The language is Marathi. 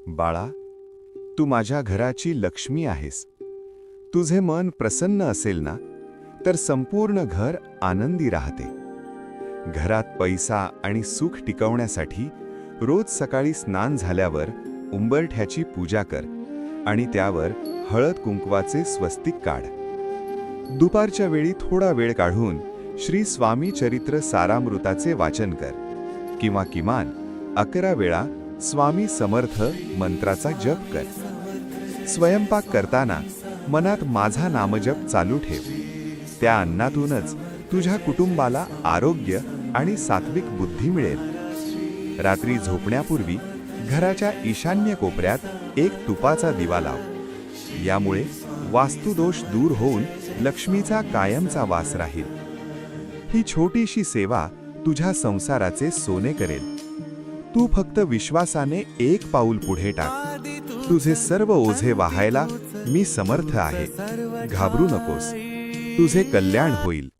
बाळा, तू माझ्या घराची लक्ष्मी आहेस. तुझे मन प्रसन्न असेल ना, तर संपूर्ण घर आनंदी राहते. घरात पैसा आणि सुख टिकवण्यासाठी रोज सकाळी स्नान झाल्यावर उंबरठ्याची पूजा कर आणि त्यावर हळद कुंकवाचे स्वस्तिक काढ. दुपारच्या वेळी थोडा वेळ काढून श्री स्वामी चरित्र सारामृताचे वाचन कर किंवा किमान 11 वेळा स्वामी समर्थ मंत्राचा जप कर. स्वयंपाक करताना मनात माझा नामजप चालू ठेव. त्या अन्नातूनच तुझ्या कुटुंबाला आरोग्य आणि सात्विक बुद्धी मिळेल. रात्री झोपण्यापूर्वी घराच्या ईशान्य कोपऱ्यात एक तुपाचा दिवा लाव. यामुळे वास्तुदोष दूर होऊन लक्ष्मीचा कायमचा वास राहील. ही छोटीशी सेवा तुझ्या संसाराचे सोने करेल. तू फक्त विश्वासाने एक पाऊल पुढे टाक. तुझे सर्व ओझे वाहायला मी समर्थ आहे. घाबरू नकोस. तुझे कल्याण होईल.